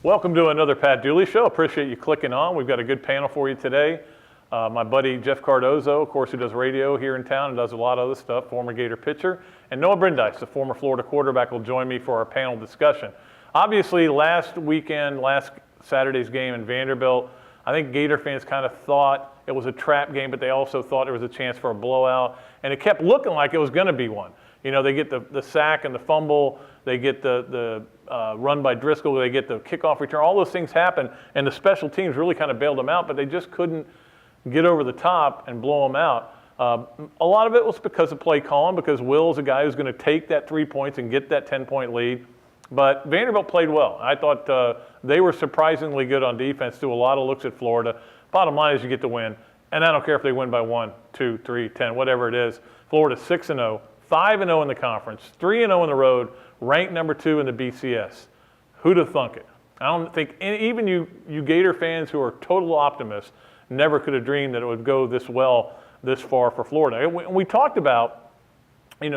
Welcome to another Pat Dooley Show. Appreciate you clicking on. We've got a good panel for you today. My buddy Jeff Cardozo, of course, who does radio here in town and does a lot of other stuff, former Gator pitcher, and Noah Brindise, the former Florida quarterback, will join me for our panel discussion. Obviously, last Saturday's game in Vanderbilt, I think Gator fans kind of thought it was a trap game, but they also thought there was a chance for a blowout, and it kept looking like it was going to be one. You know, they get the sack and the fumble, they get the run by Driscoll, they get the kickoff return, all those things happen, and the special teams really kind of bailed them out, but they just couldn't get over the top and blow them out. A lot of it was because of play calling, because Will's a guy who's going to take that 3 points and get that 10-point lead. But Vanderbilt played well. I thought they were surprisingly good on defense, threw a lot of looks at Florida. Bottom line is you get to win, and I don't care if they win by 1, 2, 3, 10, whatever it is. Florida's 6-0, 5-0 in the conference, 3-0 on the road, ranked number 2 in the BCS. Who'd have thunk it? I don't think even you Gator fans who are total optimists never could have dreamed that it would go this well this far for Florida. We talked about,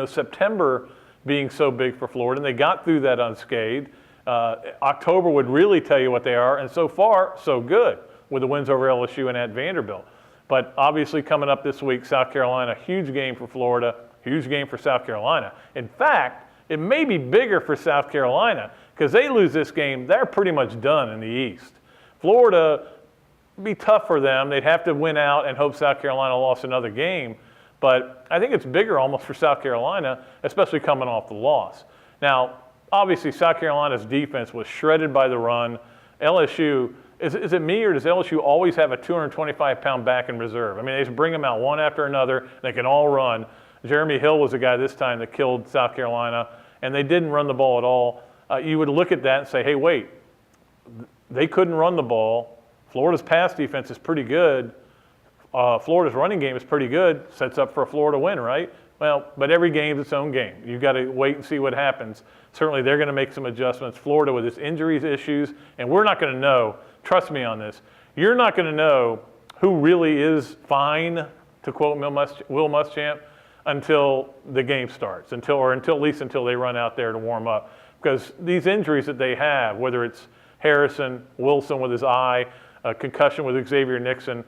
September being so big for Florida, and they got through that unscathed. October would really tell you what they are, and so far, so good with the wins over LSU and at Vanderbilt. But obviously coming up this week, South Carolina, huge game for Florida, huge game for South Carolina. In fact, it may be bigger for South Carolina because they lose this game, they're pretty much done in the East. Florida, be tough for them. They'd have to win out and hope South Carolina lost another game. But I think it's bigger almost for South Carolina, especially coming off the loss. Now, obviously, South Carolina's defense was shredded by the run. LSU, is it me or does LSU always have a 225-pound back in reserve? I mean, they just bring them out one after another. They can all run. Jeremy Hill was the guy this time that killed South Carolina, and they didn't run the ball at all. You would look at that and say, hey, wait, they couldn't run the ball. Florida's pass defense is pretty good. Florida's running game is pretty good. Sets up for a Florida win, right? Well, but every game's its own game. You've got to wait and see what happens. Certainly, they're going to make some adjustments. Florida with its injuries issues, and we're not going to know. Trust me on this. You're not going to know who really is fine, to quote Will Muschamp, until the game starts, until at least they run out there to warm up. Because these injuries that they have, whether it's Harrison, Wilson with his eye, a concussion with Xavier Nixon,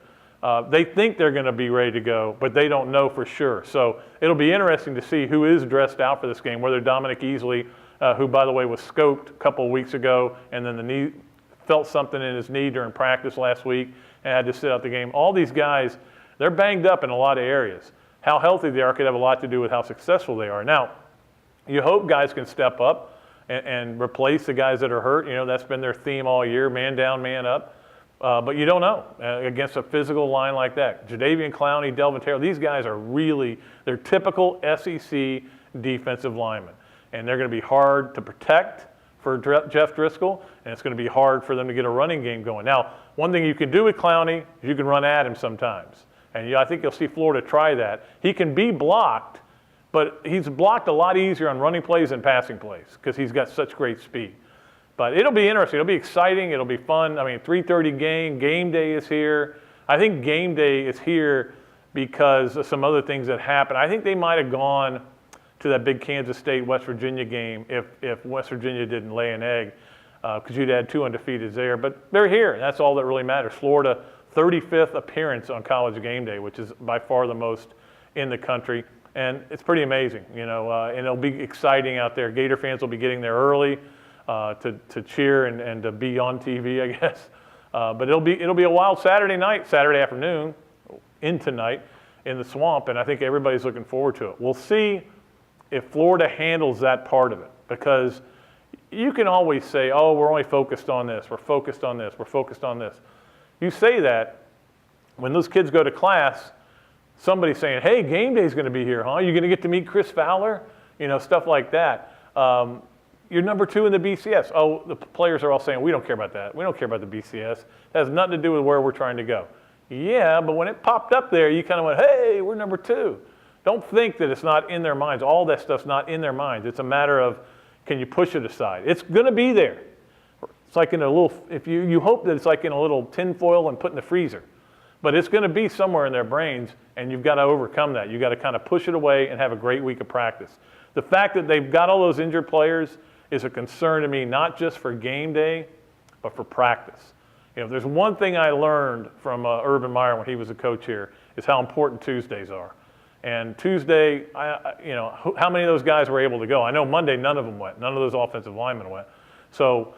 they think they're going to be ready to go, but they don't know for sure. So it'll be interesting to see who is dressed out for this game, whether Dominic Easley, who, by the way, was scoped a couple of weeks ago, and then the knee felt something in his knee during practice last week and had to sit out the game. All these guys, they're banged up in a lot of areas. How healthy they are could have a lot to do with how successful they are. Now, you hope guys can step up and replace the guys that are hurt. That's been their theme all year, man down, man up. But you don't know against a physical line like that. Jadeveon Clowney, Delvin Taylor, these guys are they're typical SEC defensive linemen. And they're going to be hard to protect for Jeff Driscoll, and it's going to be hard for them to get a running game going. Now, one thing you can do with Clowney is you can run at him sometimes. And I think you'll see Florida try that. He can be blocked, but he's blocked a lot easier on running plays than passing plays because he's got such great speed. But it'll be interesting. It'll be exciting. It'll be fun. I mean, 3:30 game day is here. I think game day is here because of some other things that happened. I think they might have gone to that big Kansas State-West Virginia game if West Virginia didn't lay an egg because you'd had 2 undefeateds there. But they're here, and that's all that really matters. Florida, 35th appearance on College game day, which is by far the most in the country. And it's pretty amazing, and it'll be exciting out there. Gator fans will be getting there early to cheer and to be on TV, I guess. But it'll be a wild Saturday afternoon, into night in the Swamp, and I think everybody's looking forward to it. We'll see if Florida handles that part of it, because you can always say, oh, we're only focused on this, we're focused on this, we're focused on this. You say that when those kids go to class, somebody's saying, hey, game day's going to be here, huh? You're going to get to meet Chris Fowler? Stuff like that. You're number 2 in the BCS. Oh, the players are all saying, we don't care about that. We don't care about the BCS. It has nothing to do with where we're trying to go. Yeah, but when it popped up there, you kind of went, hey, we're number 2. Don't think that it's not in their minds. All that stuff's not in their minds. It's a matter of, can you push it aside? It's going to be there. It's like in a little, if you hope that it's like in a little tin foil and put in the freezer. But it's going to be somewhere in their brains, and you've got to overcome that. You've got to kind of push it away and have a great week of practice. The fact that they've got all those injured players is a concern to me, not just for game day, but for practice. If there's one thing I learned from Urban Meyer when he was a coach here, is how important Tuesdays are. And Tuesday, how many of those guys were able to go? I know Monday none of them went. None of those offensive linemen went. So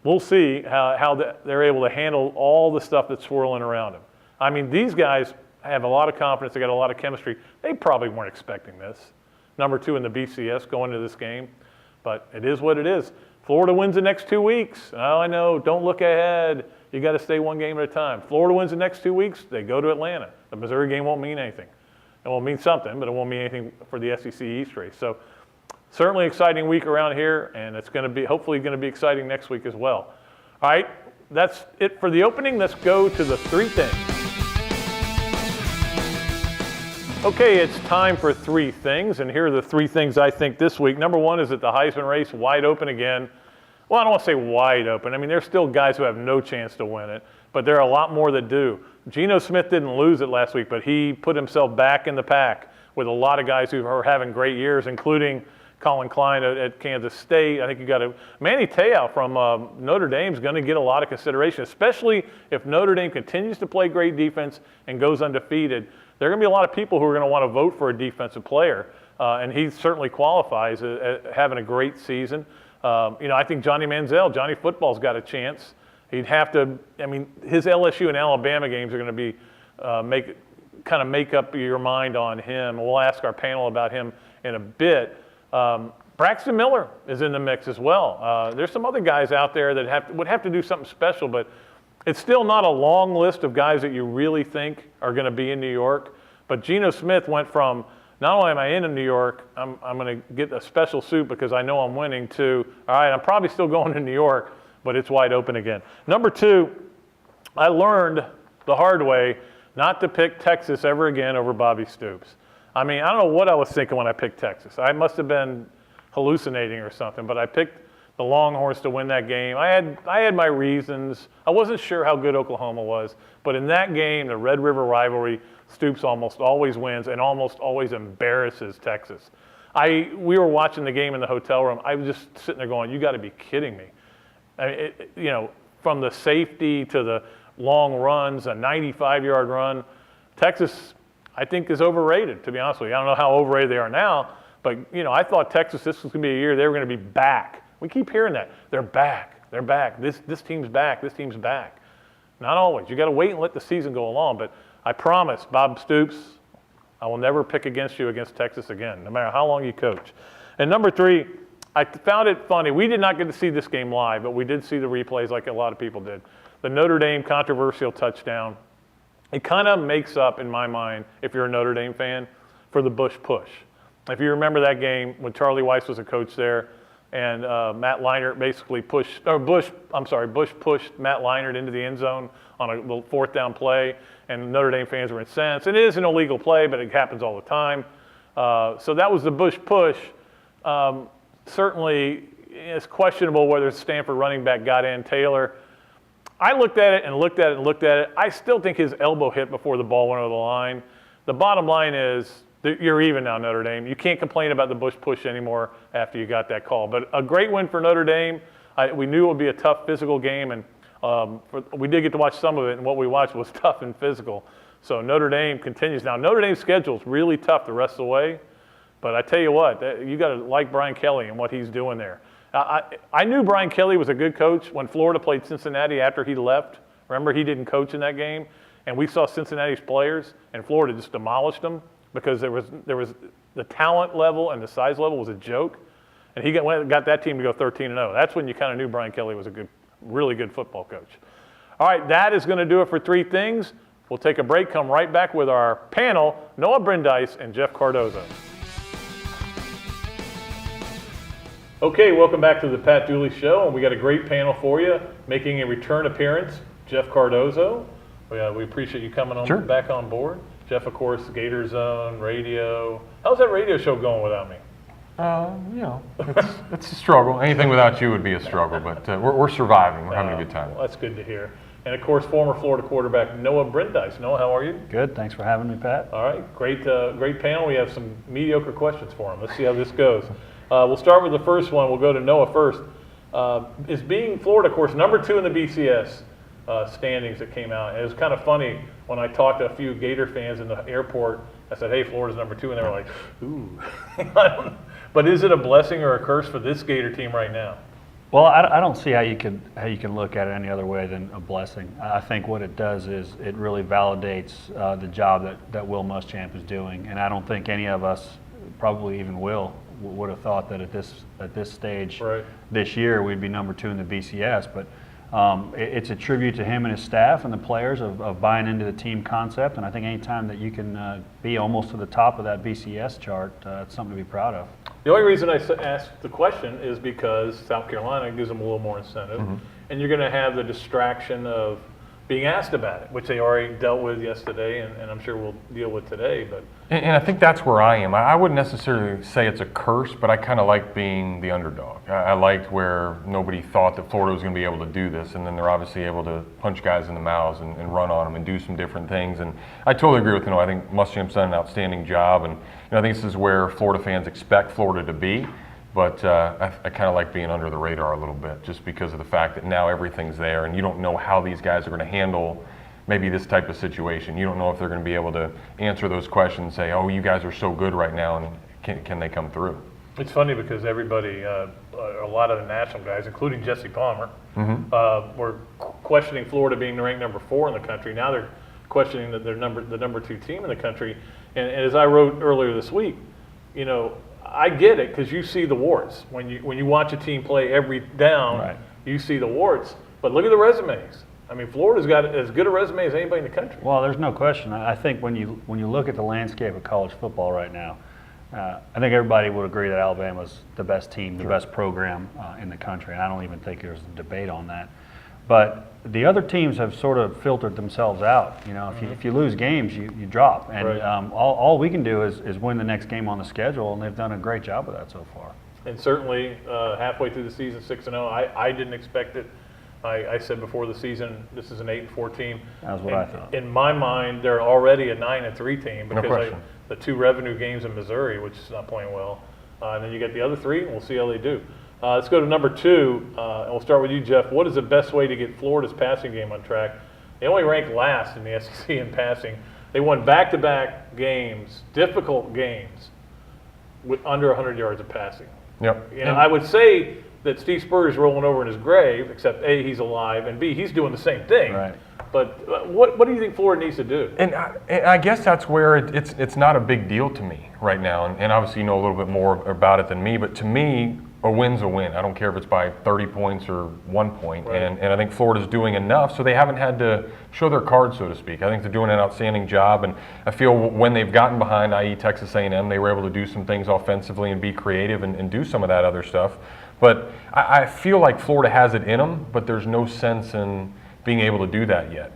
we'll see how they're able to handle all the stuff that's swirling around them. I mean, these guys have a lot of confidence. They got a lot of chemistry. They probably weren't expecting this. Number 2 in the BCS going into this game. But it is what it is. Florida wins the next 2 weeks. Oh, I know. Don't look ahead. You got to stay one game at a time. Florida wins the next 2 weeks. They go to Atlanta. The Missouri game won't mean anything. It will mean something, but it won't mean anything for the SEC East race. So certainly exciting week around here, and it's going to be hopefully going to be exciting next week as well. All right, that's it for the opening. Let's go to the 3 things. Okay, it's time for 3 things, and here are the 3 things I think this week. Number 1 is that the Heisman race wide open again. Well, I don't want to say wide open. I mean, there's still guys who have no chance to win it, but there are a lot more that do. Geno Smith didn't lose it last week, but he put himself back in the pack with a lot of guys who are having great years, including Colin Klein at Kansas State. I think you got Manny Te'o from Notre Dame is going to get a lot of consideration, especially if Notre Dame continues to play great defense and goes undefeated. There are going to be a lot of people who are going to want to vote for a defensive player, and he certainly qualifies as having a great season. I think Johnny Manziel, Johnny Football's got a chance. He'd have to. I mean, his LSU and Alabama games are going to be make up your mind on him. We'll ask our panel about him in a bit. Braxton Miller is in the mix as well. There's some other guys out there that would have to do something special, but it's still not a long list of guys that you really think are going to be in New York. But Geno Smith went from, not only am I in New York, I'm going to get a special suit because I know I'm winning, to, all right, I'm probably still going to New York, but it's wide open again. Number 2, I learned the hard way not to pick Texas ever again over Bobby Stoops. I mean, I don't know what I was thinking when I picked Texas. I must have been hallucinating or something, but I picked the Longhorns to win that game. I had my reasons. I wasn't sure how good Oklahoma was, but in that game, the Red River rivalry, Stoops almost always wins and almost always embarrasses Texas. We were watching the game in the hotel room. I was just sitting there going, you got to be kidding me. I mean, from the safety to the long runs, a 95-yard run, Texas, I think, is overrated, to be honest with you. I don't know how overrated they are now, but, I thought Texas, this was going to be a year they were going to be back. We keep hearing that. They're back. They're back. This team's back. This team's back. Not always. You got to wait and let the season go along, but I promise, Bob Stoops, I will never pick against you against Texas again, no matter how long you coach. And number 3, I found it funny. We did not get to see this game live, but we did see the replays like a lot of people did. The Notre Dame controversial touchdown. It kind of makes up, in my mind, if you're a Notre Dame fan, for the Bush push. If you remember that game when Charlie Weiss was a coach there, and Matt Leinart basically Bush pushed Matt Leinart into the end zone on a little 4th down play, and Notre Dame fans were incensed. And it is an illegal play, but it happens all the time. So that was the Bush push. Certainly, it's questionable whether Stanford running back got in. Taylor, I looked at it and looked at it and looked at it. I still think his elbow hit before the ball went over the line. The bottom line is you're even now, Notre Dame. You can't complain about the Bush push anymore after you got that call. But a great win for Notre Dame. We knew it would be a tough physical game, and we did get to watch some of it, and what we watched was tough and physical. So Notre Dame continues. Now, Notre Dame's schedule is really tough the rest of the way. But I tell you what, you got to like Brian Kelly and what he's doing there. I knew Brian Kelly was a good coach when Florida played Cincinnati after he left. Remember, he didn't coach in that game, and we saw Cincinnati's players, and Florida just demolished them because there was the talent level and the size level was a joke, and he got that team to go 13-0. That's when you kind of knew Brian Kelly was a really good football coach. All right, that is going to do it for 3 things. We'll take a break, come right back with our panel, Noah Brindise and Jeff Cardozo. Okay, welcome back to the Pat Dooley Show, and we got a great panel for you. Making a return appearance, Jeff Cardozo. We appreciate you coming on back on board. Jeff, of course, Gator Zone, radio. How's that radio show going without me? It's a struggle. Anything without you would be a struggle, but we're surviving. We're having a good time. Well, that's good to hear. And, of course, former Florida quarterback Noah Brindise. Noah, how are you? Good. Thanks for having me, Pat. All right. Great panel. We have some mediocre questions for him. Let's see how this goes. We'll start with the first one. We'll go to Noah first. is being Florida, of course, number 2 in the BCS standings that came out. And it was kind of funny when I talked to a few Gator fans in the airport. I said, "Hey, Florida's number 2," and they were like, "Ooh." But is it a blessing or a curse for this Gator team right now? Well, I don't see how you can look at it any other way than a blessing. I think what it does is it really validates the job that Will Muschamp is doing, and I don't think any of us, probably even Will, would have thought that at this stage this year we'd be number 2 in the BCS. But it's a tribute to him and his staff and the players of buying into the team concept. And I think any time that you can be almost to the top of that BCS chart, it's something to be proud of. The only reason I asked the question is because South Carolina gives them a little more incentive, and you're going to have the distraction of being asked about it, which they already dealt with yesterday, and I'm sure we'll deal with today. But And I think that's where I am. I wouldn't necessarily say it's a curse, but I kind of like being the underdog. I liked where nobody thought that Florida was going to be able to do this, and then they're obviously able to punch guys in the mouths and run on them and do some different things. And I totally agree with I think Muschamp's done an outstanding job, and I think this is where Florida fans expect Florida to be. But I kind of like being under the radar a little bit, just because of the fact that now everything's there, and you don't know how these guys are going to handle maybe this type of situation. You don't know if they're going to be able to answer those questions, say, "Oh, you guys are so good right now," and can they come through? It's funny because everybody, a lot of the national guys, including Jesse Palmer, were questioning Florida being ranked number 4 in the country. Now they're questioning that they're the number 2 team in the country. And as I wrote earlier this week, I get it because you see the warts. When you watch a team play every down, you see the warts. But look at the resumes. I mean, Florida's got as good a resume as anybody in the country. Well, there's no question. I think when you look at the landscape of college football right now, I think everybody would agree that Alabama's the best team, the best program in the country, and I don't even think there's a debate on that. But the other teams have sort of filtered themselves out. If you lose games, you drop, and all we can do is win the next game on the schedule, and they've done a great job of that so far. And certainly halfway through the season, 6-0. I didn't expect it. I said before the season, this is an 8-4 team. That's what I thought. In my mind, they're already a 9-3 team because the 2 revenue games in Missouri, which is not playing well, and then you get the other 3, and we'll see how they do. Let's go to number 2, and we'll start with you, Jeff. What is the best way to get Florida's passing game on track? They only ranked last in the SEC in passing. They won back-to-back games, difficult games, with under 100 yards of passing. Yep. I would say that Steve Spurrier's rolling over in his grave, except A, he's alive, and B, he's doing the same thing. Right. But what do you think Florida needs to do? And I guess that's where it's not a big deal to me right now. And obviously you know a little bit more about it than me, but to me, a win's a win. I don't care if it's by 30 points or 1 point. Right. And I think Florida's doing enough, so they haven't had to show their cards, so to speak. I think they're doing an outstanding job, and I feel when they've gotten behind, i.e. Texas A&M, they were able to do some things offensively and be creative and do some of that other stuff. But I feel like Florida has it in them, but there's no sense in being able to do that yet,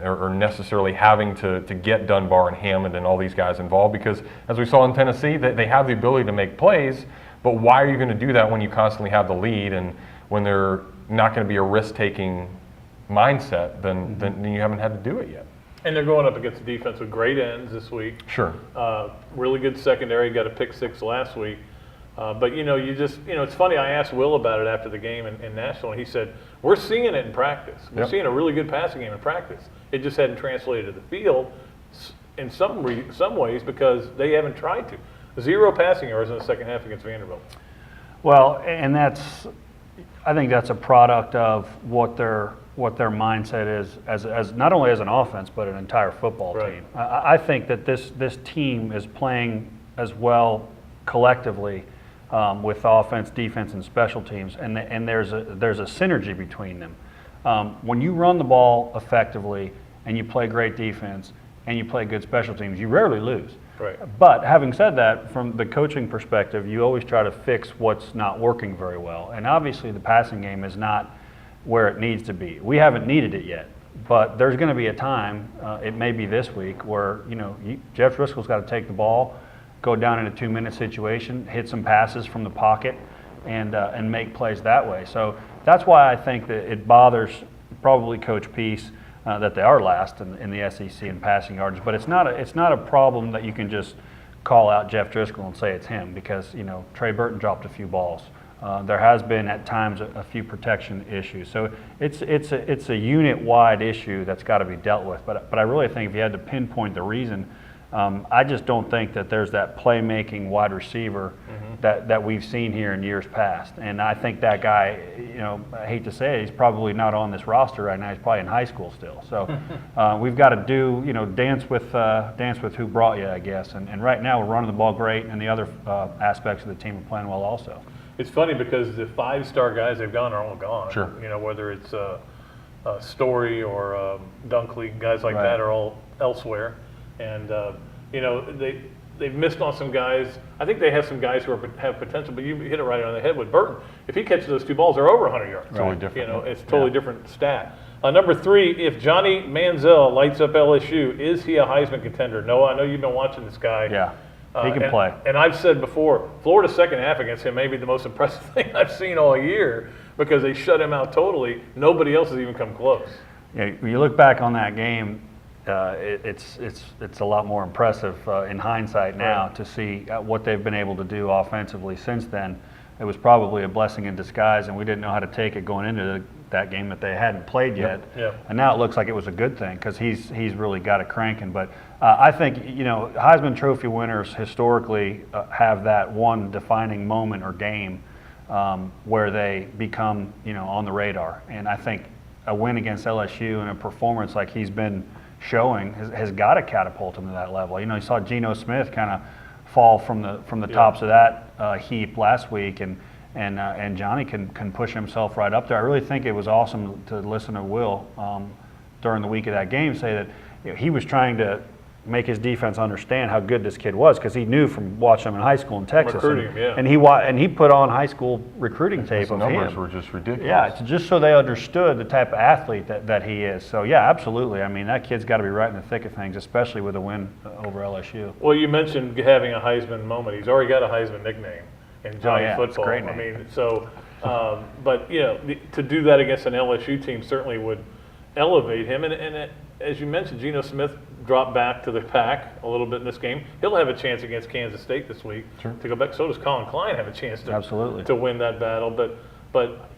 or necessarily having to get Dunbar and Hammond and all these guys involved, because as we saw in Tennessee, they have the ability to make plays, but why are you going to do that when you constantly have the lead, and when they're not going to be a risk-taking mindset, then you haven't had to do it yet. And they're going up against a defense with great ends this week. Sure. Really good secondary, got a pick 6 last week. But it's funny, I asked Will about it after the game in Nashville, and he said, we're seeing it in practice. We're seeing a really good passing game in practice. It just hadn't translated to the field in some ways because they haven't tried to. 0 passing yards in the second half against Vanderbilt. Well, and I think that's a product of what their mindset is as not only as an offense but an entire football team. I think that this team is playing as well collectively with offense, defense, and special teams, and there's a synergy between them. When you run the ball effectively and you play great defense and you play good special teams, you rarely lose. Right. But having said that, from the coaching perspective, you always try to fix what's not working very well. And obviously the passing game is not where it needs to be. We haven't needed it yet. But there's going to be a time, it may be this week, where Jeff Driscoll's got to take the ball, go down in a 2-minute situation, hit some passes from the pocket, and make plays that way. So that's why I think that it bothers probably Coach Peace that they are last in the SEC in passing yards. But it's not a problem that you can just call out Jeff Driscoll and say it's him, because Trey Burton dropped a few balls there has been at times a few protection issues. So it's a unit-wide issue that's got to be dealt with. But I really think if you had to pinpoint the reason, I just don't think that there's that playmaking wide receiver that we've seen here in years past. And I think that guy, I hate to say it, he's probably not on this roster right now. He's probably in high school still. So we've got to do, dance with who brought you, I guess. And right now we're running the ball great, and the other aspects of the team are playing well also. It's funny because the 5-star guys they've gone are all gone. Sure. Whether it's Story or Dunkley, guys like that are all elsewhere. And, they've missed on some guys. I think they have some guys who have potential, but you hit it right on the head with Burton. If he catches those 2 balls, they're over 100 yards. Totally different. It's totally different stat. Number 3, if Johnny Manziel lights up LSU, is he a Heisman contender? Noah, I know you've been watching this guy. Yeah, he can play. And I've said before, Florida's second half against him may be the most impressive thing I've seen all year because they shut him out totally. Nobody else has even come close. Yeah, when you look back on that game, it's a lot more impressive in hindsight now to see what they've been able to do offensively since then. It was probably a blessing in disguise, and we didn't know how to take it going into that game that they hadn't played yet. And now it looks like it was a good thing because he's really got it cranking. But I think Heisman Trophy winners historically have that one defining moment or game where they become on the radar. And I think a win against LSU and a performance like he's been showing has got to catapult him to that level. You saw Geno Smith kind of fall from the tops of that heap last week, and Johnny can push himself right up there. I really think it was awesome to listen to Will during the week of that game say that he was trying to make his defense understand how good this kid was because he knew from watching him in high school in Texas. And he put on high school recruiting tape of him. The numbers were just ridiculous. Yeah, it's just so they understood the type of athlete that he is. So, yeah, absolutely. I mean, that kid's got to be right in the thick of things, especially with a win over LSU. Well, you mentioned having a Heisman moment. He's already got a Heisman nickname in Johnny football. It's a great name. I mean, so, but, to do that against an LSU team certainly would elevate him. And as you mentioned, Geno Smith dropped back to the pack a little bit in this game. He'll have a chance against Kansas State this week to go back. So does Colin Klein have a chance to win that battle. But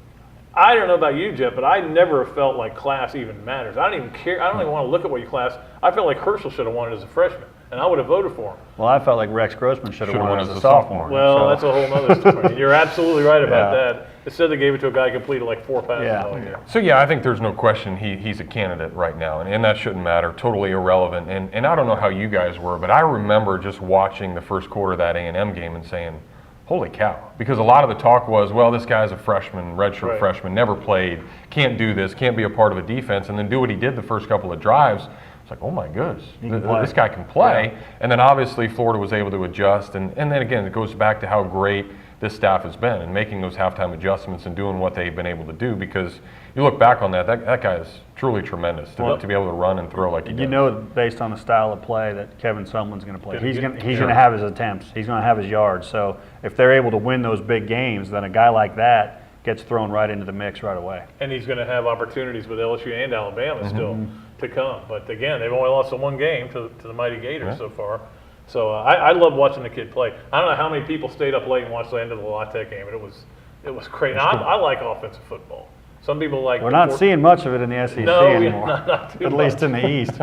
I don't know about you, Jeff, but I never felt like class even matters. I don't even care. I don't even want to look at what you class. I felt like Herschel should have won it as a freshman, and I would have voted for him. Well, I felt like Rex Grossman should have won as a sophomore. Well, that's a whole other story. You're absolutely right about that. Instead, they gave it to a guy who completed like 4 passes all year. So, I think there's no question he's a candidate right now, and that shouldn't matter. Totally irrelevant. And I don't know how you guys were, but I remember just watching the first quarter of that A&M game and saying, holy cow. Because a lot of the talk was, well, this guy's a freshman, redshirt freshman, never played, can't do this, can't be a part of a defense, and then do what he did the first couple of drives. It's like, oh my goodness, this guy can play. Yeah. And then obviously Florida was able to adjust. And then again, it goes back to how great this staff has been and making those halftime adjustments and doing what they've been able to do, because you look back on that guy is truly tremendous to be able to run and throw like he does. Based on the style of play that Kevin Sumlin's going to play, he's going to have his attempts, he's going to have his yards. So if they're able to win those big games, then a guy like that gets thrown right into the mix right away. And he's going to have opportunities with LSU and Alabama still to come. But again, they've only lost one game to the Mighty Gators so far. So I love watching the kid play. I don't know how many people stayed up late and watched the end of the La Tech game, but it was great. I like offensive football. Some people like. We're not seeing much of it in the SEC anymore. Not too at much. Least in the East.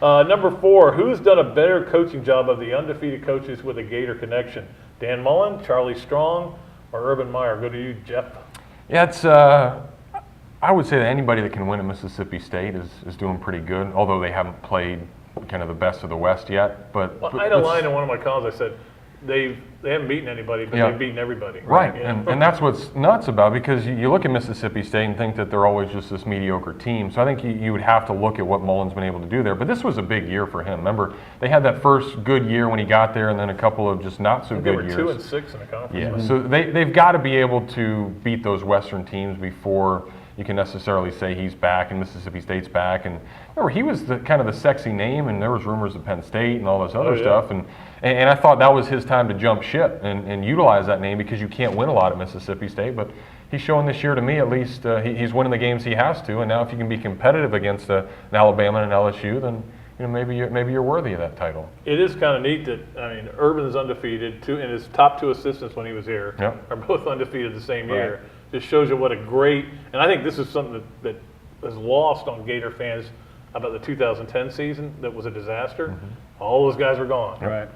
Number 4, who's done a better coaching job of the undefeated coaches with a Gator connection? Dan Mullen, Charlie Strong, or Urban Meyer? Go to you, Jeff. Yeah, it's. I would say that anybody that can win at Mississippi State is doing pretty good, although they haven't played kind of the best of the West yet. But I had a line in one of my columns. I said they haven't beaten anybody, but they've beaten everybody. Right, and that's what's nuts about, because you look at Mississippi State and think that they're always just this mediocre team. So I think you would have to look at what Mullen's been able to do there. But this was a big year for him. Remember, they had that first good year when he got there, and then a couple of just not so good years. They were 2-6 in the conference. Yeah, so they've got to be able to beat those Western teams before you can necessarily say he's back and Mississippi State's back. And remember, he was kind of the sexy name, and there was rumors of Penn State and all this other stuff. And I thought that was his time to jump ship and utilize that name, because you can't win a lot at Mississippi State. But he's showing this year, to me at least, he's winning the games he has to. And now if you can be competitive against an Alabama and an LSU, then maybe you're worthy of that title. It is kind of neat that, I mean, Urban's undefeated, and his top 2 assistants when he was here are both undefeated the same year. Just shows you what a great, and I think this is something that is lost on Gator fans about the 2010 season that was a disaster. All those guys were gone. Right.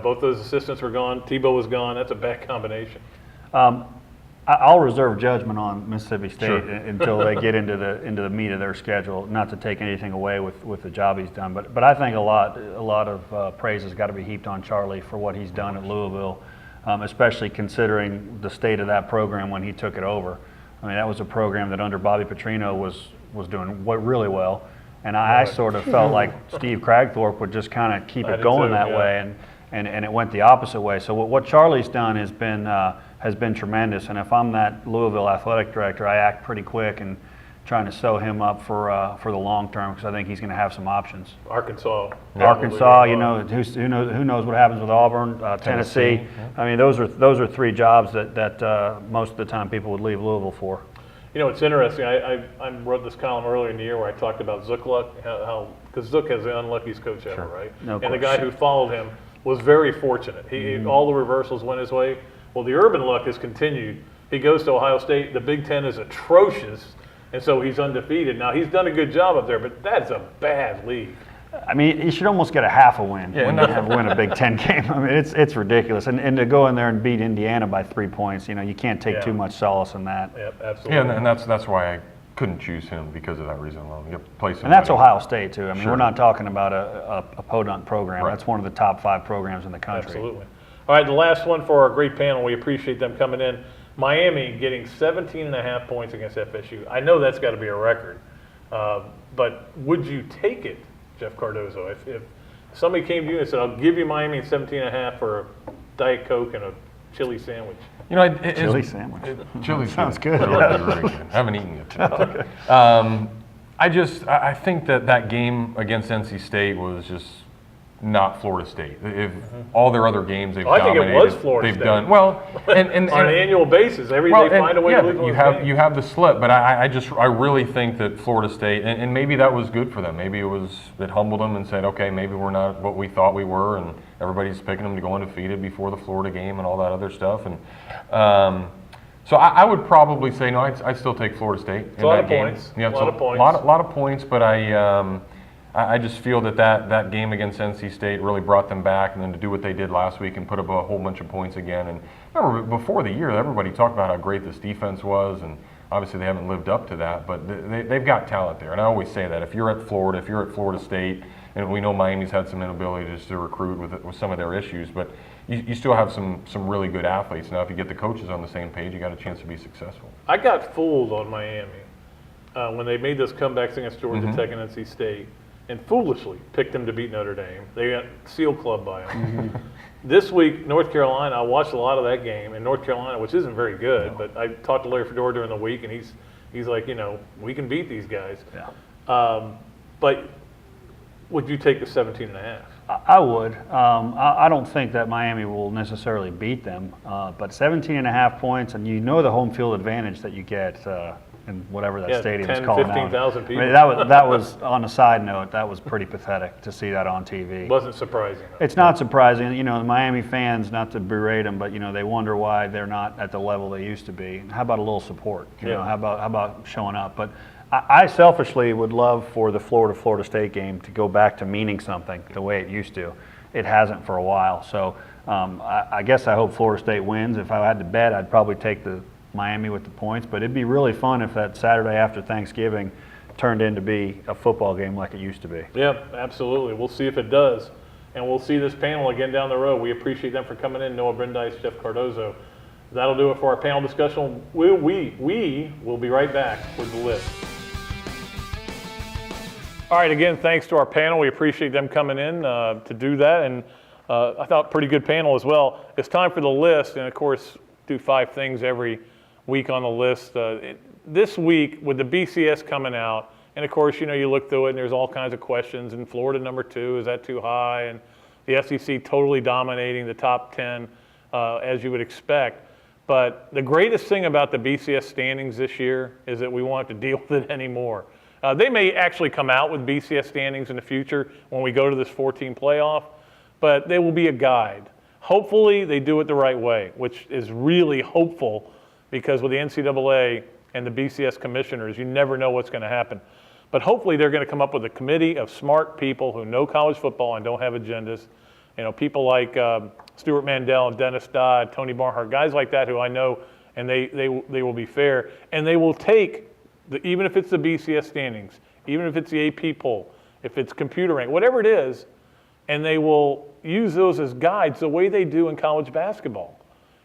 Both those assistants were gone. Tebow was gone. That's a bad combination. I'll reserve judgment on Mississippi State until they get into the meat of their schedule. Not to take anything away with the job he's done, but I think a lot of praise has got to be heaped on Charlie for what he's done at Louisville, especially considering the state of that program when he took it over. I mean, that was a program that under Bobby Petrino was doing really well, and I sort of felt like Steve Cragthorpe would just kind of keep it going that way, and it went the opposite way. So what Charlie's done has been tremendous, and if I'm that Louisville athletic director, I act pretty quick and trying to sew him up for the long term because I think he's going to have some options. Arkansas, who knows what happens with Auburn, Tennessee. I mean, those are 3 jobs that most of the time people would leave Louisville for. It's interesting. I wrote this column earlier in the year where I talked about Zook luck, because Zook has the unluckiest coach ever, right? No and the guy who followed him was very fortunate. All the reversals went his way. Well, the Urban luck has continued. He goes to Ohio State. The Big Ten is atrocious, and so he's undefeated. Now, he's done a good job up there, but that's a bad league. I mean, you should almost get a half a win when you win a Big Ten game. I mean, it's ridiculous. And to go in there and beat Indiana by 3 points, you can't take too much solace in that. Yep, absolutely. Yeah, and that's why I couldn't choose him because of that reason alone. You play somebody. And that's Ohio State, too. I mean, we're not talking about a podunk program. Right. That's one of the top 5 programs in the country. Absolutely. All right, the last one for our great panel. We appreciate them coming in. Miami getting 17.5 points against FSU. I know that's got to be a record. But would you take it, Jeff Cardozo? If somebody came to you and said, I'll give you Miami 17.5 for a Diet Coke and a chili sandwich. Chili sandwich. Chili sounds good. I haven't eaten it today. Okay. I think that game against NC State was just not Florida State. If all their other games they've dominated, I think it was Florida State. Done well, and on an annual basis, they find a way to lose those games. You have the slip, but I really think that Florida State, and maybe that was good for them. Maybe it humbled them and said, okay, maybe we're not what we thought we were, and everybody's picking them to go undefeated before the Florida game and all that other stuff. And so I would probably say no. I'd still take Florida State. It's a lot of points. Yeah, a lot of points. Lot of points, but I just feel that game against NC State really brought them back, and then to do what they did last week and put up a whole bunch of points again. And remember, before the year, everybody talked about how great this defense was, and obviously they haven't lived up to that, but they've got talent there. And I always say that if you're at Florida State, and we know Miami's had some inability just to recruit with some of their issues, but you still have some really good athletes. Now, if you get the coaches on the same page, you got a chance to be successful. I got fooled on Miami when they made those comebacks against Georgia Tech and NC State, and foolishly picked them to beat Notre Dame. They got seal clubbed by them. This week, North Carolina, I watched a lot of that game, and North Carolina, which isn't very good, but I talked to Larry Fedora during the week, and he's like, we can beat these guys. Yeah. But would you take the 17.5? I would. I don't think that Miami will necessarily beat them, but 17.5 points, and the home field advantage that you get in whatever that stadium is called 15,000 now. people. I mean, that was, on a side note, that was pretty pathetic to see that on TV. Wasn't surprising. It's not surprising. The Miami fans, not to berate them, but they wonder why they're not at the level they used to be. How about a little support? How about showing up? But I selfishly would love for the Florida State game to go back to meaning something the way it used to. It hasn't for a while. So I guess I hope Florida State wins. If I had to bet, I'd probably take the Miami with the points. But it'd be really fun if that Saturday after Thanksgiving turned into be a football game like it used to be. Yeah, absolutely. We'll see if it does. And we'll see this panel again down the road. We appreciate them for coming in. Noah Brindise, Jeff Cardozo. That'll do it for our panel discussion. We will be right back with the list. All right, again, thanks to our panel. We appreciate them coming in to do that, and I thought pretty good panel as well. It's time for the list, and of course, do 5 things every week on the list. This week, with the BCS coming out, and of course, you look through it, and there's all kinds of questions. And Florida #2, is that too high? And the SEC totally dominating the top 10, as you would expect. But the greatest thing about the BCS standings this year is that we won't have to deal with it anymore. They may actually come out with BCS standings in the future when we go to this 14 playoff, but they will be a guide. Hopefully they do it the right way, which is really hopeful because with the NCAA and the BCS commissioners, you never know what's going to happen. But hopefully they're going to come up with a committee of smart people who know college football and don't have agendas. You know, people like Stuart Mandel and Dennis Dodd, Tony Barnhart, guys like that who I know, and they will be fair. And they will take, even if it's the BCS standings, even if it's the AP poll, if it's computer rank, whatever it is, and they will use those as guides the way they do in college basketball.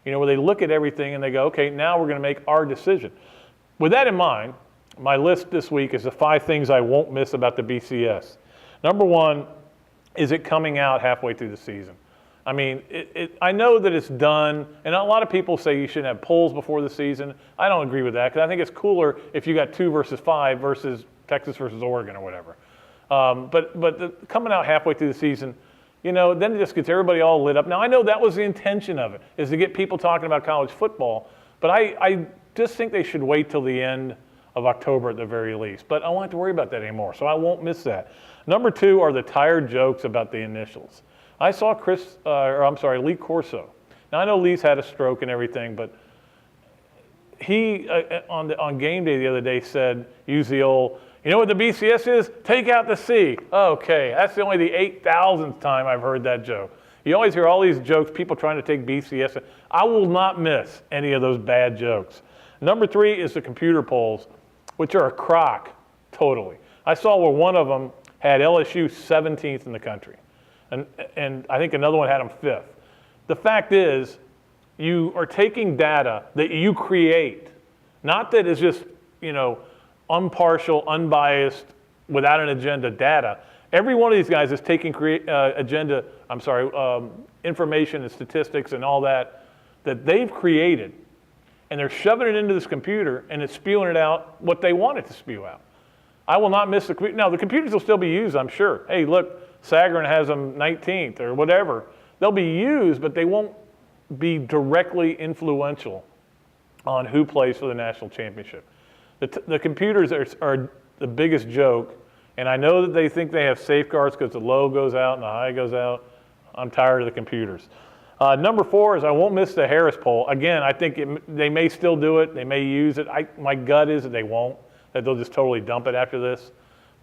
You know, where they look at everything and they go, okay, now we're going to make our decision. With that in mind, my list this week is the 5 things I won't miss about the BCS. Number 1, is it coming out halfway through the season? I mean, I know that it's done, and a lot of people say you shouldn't have polls before the season. I don't agree with that because I think it's cooler if you got 2 versus 5 versus Texas versus Oregon or whatever. But coming out halfway through the season, you know, then it just gets everybody all lit up. Now, I know that was the intention of it, is to get people talking about college football, but I just think they should wait till the end of October at the very least. But I won't have to worry about that anymore, so I won't miss that. Number 2 are the tired jokes about the initials. I saw Lee Corso. Now, I know Lee's had a stroke and everything, but he, on game day the other day, said, use the old, you know what the BCS is? Take out the C. Okay, that's only the 8,000th time I've heard that joke. You always hear all these jokes, people trying to take BCS. I will not miss any of those bad jokes. Number 3 is the computer polls, which are a crock, totally. I saw where one of them had LSU 17th in the country, and I think another one had them 5th. The fact is, you are taking data that you create, not that is just, you know, impartial, unbiased, without an agenda data. Every one of these guys is taking information and statistics and all that they've created, and they're shoving it into this computer, and it's spewing it out what they want it to spew out. I will not miss the computer. Now, the computers will still be used, I'm sure. Hey, look, Sagarin has them 19th or whatever. They'll be used, but they won't be directly influential on who plays for the national championship. The computers are the biggest joke, and I know that they think they have safeguards because the low goes out and the high goes out. I'm tired of the computers. Number 4 is I won't miss the Harris poll. Again, I think they may still do it. They may use it. My gut is that they won't, that they'll just totally dump it after this.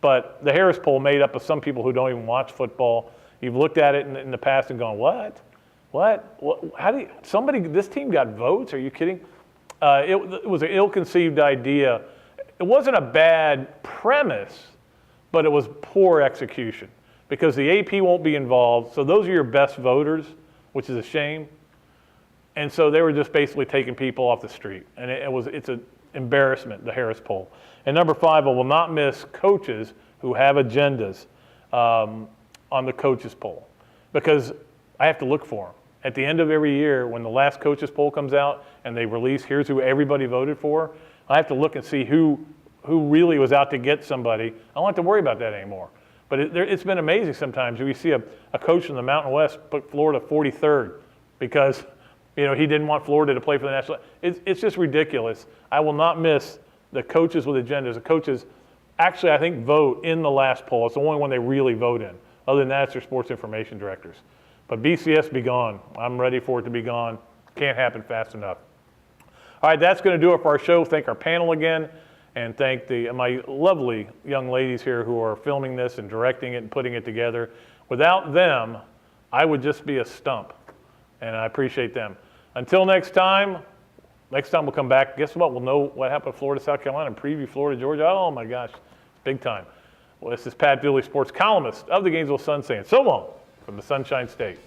But the Harris poll made up of some people who don't even watch football. You've looked at it in the past and gone, what? How do you, this team got votes? Are you kidding? It was an ill-conceived idea. It wasn't a bad premise, but it was poor execution because the AP won't be involved. So those are your best voters, which is a shame. And so they were just basically taking people off the street. And it's an embarrassment, the Harris poll. And number 5, I will not miss coaches who have agendas on the coaches poll because I have to look for them. At the end of every year, when the last coaches poll comes out and they release, here's who everybody voted for, I have to look and see who really was out to get somebody. I don't have to worry about that anymore. But it's been amazing sometimes. We see a coach from the Mountain West put Florida 43rd because, you know, he didn't want Florida to play for the national. It's just ridiculous. I will not miss the coaches with agendas. The coaches actually, I think, vote in the last poll. It's the only one they really vote in. Other than that, it's their sports information directors. But BCS be gone. I'm ready for it to be gone. Can't happen fast enough. All right, that's going to do it for our show. Thank our panel again, and thank my lovely young ladies here who are filming this and directing it and putting it together. Without them, I would just be a stump, and I appreciate them. Until next time we'll come back. Guess what? We'll know what happened to Florida, South Carolina, and preview Florida, Georgia. Oh, my gosh, big time. Well, this is Pat Dooley, sports columnist of the Gainesville Sun saying so long from the Sunshine State.